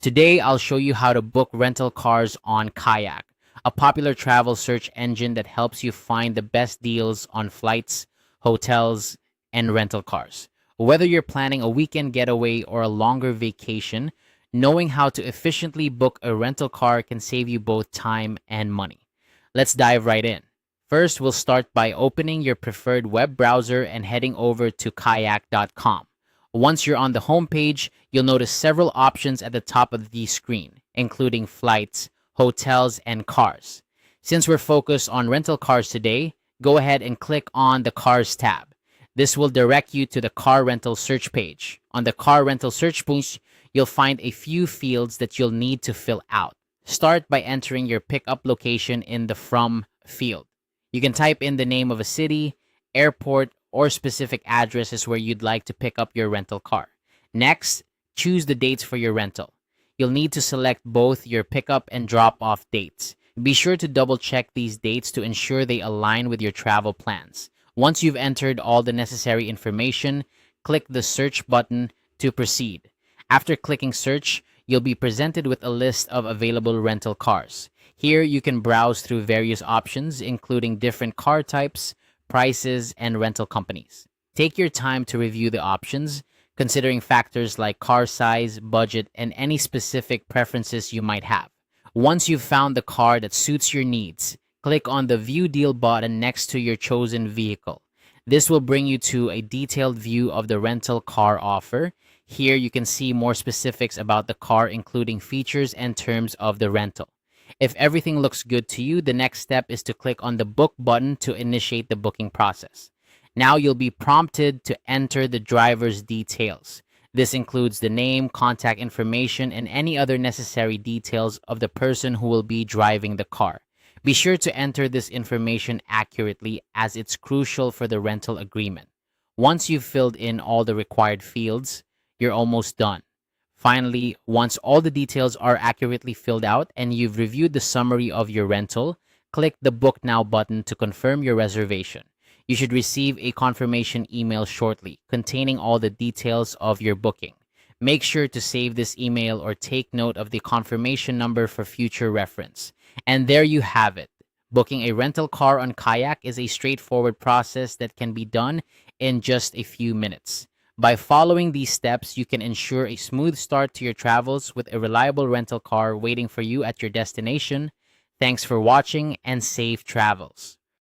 Today, I'll show you how to book rental cars on Kayak, a popular travel search engine that helps you find the best deals on flights, hotels, and rental cars. Whether you're planning a weekend getaway or a longer vacation, knowing how to efficiently book a rental car can save you both time and money. Let's dive right in. First, we'll start by opening your preferred web browser and heading over to kayak.com. Once you're on the homepage, you'll notice several options at the top of the screen, including flights, hotels, and cars. Since we're focused on rental cars today, go ahead and click on the Cars tab. This will direct you to the car rental search page. On the car rental search page, you'll find a few fields that you'll need to fill out. Start by entering your pickup location in the From field. You can type in the name of a city, airport, or specific addresses where you'd like to pick up your rental car. Next, choose the dates for your rental. You'll need to select both your pickup and drop off dates. Be sure to double check these dates to ensure they align with your travel plans. Once you've entered all the necessary information, click the search button to proceed. After clicking search, you'll be presented with a list of available rental cars. Here you can browse through various options, including different car types, prices, and rental companies. Take your time to review the options, considering factors like car size, budget, and any specific preferences you might have. Once you've found the car that suits your needs, click on the View Deal button next to your chosen vehicle. This will bring you to a detailed view of the rental car offer. Here you can see more specifics about the car, including features and terms of the rental. If everything looks good to you, the next step is to click on the Book button to initiate the booking process. Now you'll be prompted to enter the driver's details. This includes the name, contact information, and any other necessary details of the person who will be driving the car. Be sure to enter this information accurately as it's crucial for the rental agreement. Once you've filled in all the required fields, you're almost done. Finally, once all the details are accurately filled out and you've reviewed the summary of your rental, click the Book Now button to confirm your reservation. You should receive a confirmation email shortly containing all the details of your booking. Make sure to save this email or take note of the confirmation number for future reference. And there you have it. Booking a rental car on Kayak is a straightforward process that can be done in just a few minutes. By following these steps, you can ensure a smooth start to your travels with a reliable rental car waiting for you at your destination. Thanks for watching and safe travels.